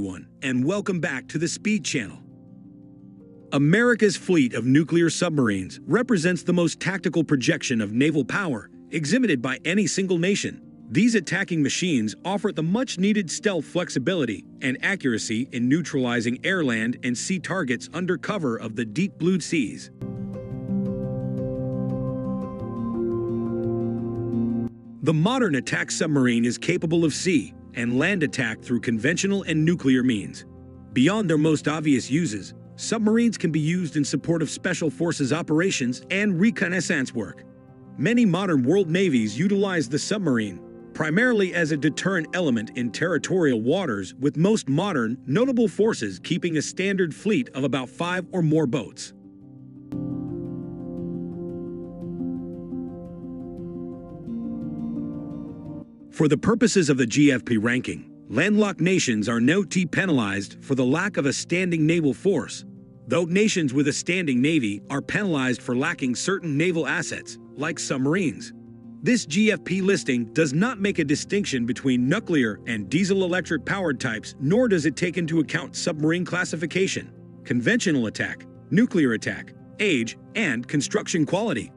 everyone, and welcome back to the Speed Channel. America's fleet of nuclear submarines represents the most tactical projection of naval power exhibited by any single nation. These attacking machines offer the much-needed stealth flexibility and accuracy in neutralizing air, land, and sea targets under cover of the deep blue seas. The modern attack submarine is capable of sea and land attack through conventional and nuclear means. Beyond their most obvious uses, submarines can be used in support of special forces operations and reconnaissance work. Many modern world navies utilize the submarine primarily as a deterrent element in territorial waters, with most modern, notable forces keeping a standard fleet of about 5 or more boats. For the purposes of the GFP ranking, landlocked nations are notably penalized for the lack of a standing naval force, though nations with a standing navy are penalized for lacking certain naval assets, like submarines. This GFP listing does not make a distinction between nuclear and diesel-electric powered types, nor does it take into account submarine classification, conventional attack, nuclear attack, age, and construction quality.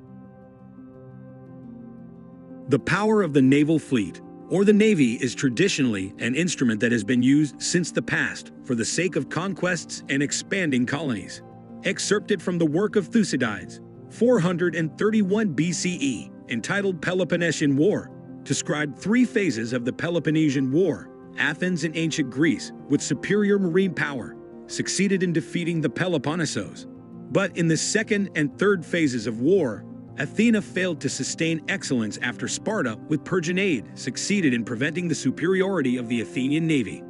The power of the naval fleet, or the Navy, is traditionally an instrument that has been used since the past for the sake of conquests and expanding colonies. Excerpted from the work of Thucydides, 431 BCE, entitled Peloponnesian War, described 3 phases of the Peloponnesian War. Athens in ancient Greece, with superior marine power, succeeded in defeating the Peloponnesos. But in the second and third phases of war, Athena failed to sustain excellence after Sparta, with Persian aid, succeeded in preventing the superiority of the Athenian navy.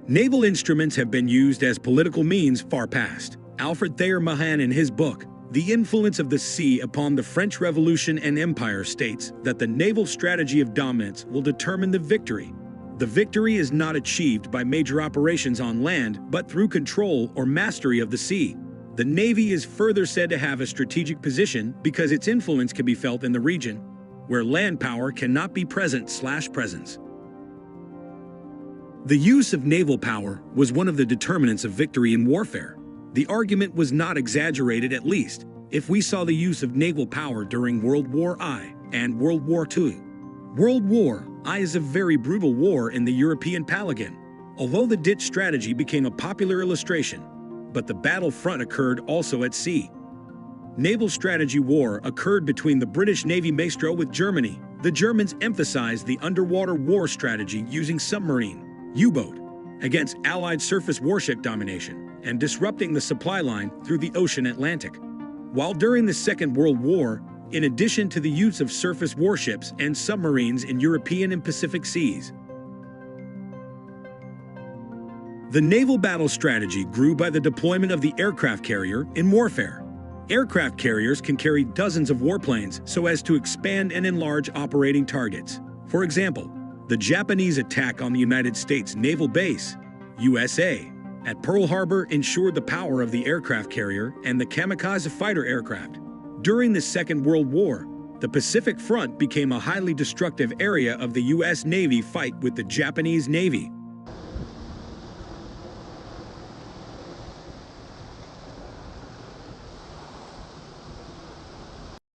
Naval instruments have been used as political means far past. Alfred Thayer Mahan, in his book, The Influence of the Sea upon the French Revolution and Empire, states that the naval strategy of dominance will determine the victory. The victory is not achieved by major operations on land, but through control or mastery of the sea. The Navy is further said to have a strategic position because its influence can be felt in the region, where land power cannot be presence. The use of naval power was one of the determinants of victory in warfare. The argument was not exaggerated, at least, if we saw the use of naval power during World War I and World War II. World War I is a very brutal war in the European Pelagon, although the ditch strategy became a popular illustration, but the battlefront occurred also at sea. Naval strategy war occurred between the British Navy Maestro with Germany. The Germans emphasized the underwater war strategy using submarine, U-boat, against Allied surface warship domination and disrupting the supply line through the ocean Atlantic. While during the Second World War, in addition to the use of surface warships and submarines in European and Pacific seas, the naval battle strategy grew by the deployment of the aircraft carrier in warfare. Aircraft carriers can carry dozens of warplanes so as to expand and enlarge operating targets. For example, the Japanese attack on the United States Naval Base, USA, at Pearl Harbor ensured the power of the aircraft carrier and the kamikaze fighter aircraft. During the Second World War, the Pacific Front became a highly destructive area of the U.S. Navy fight with the Japanese Navy.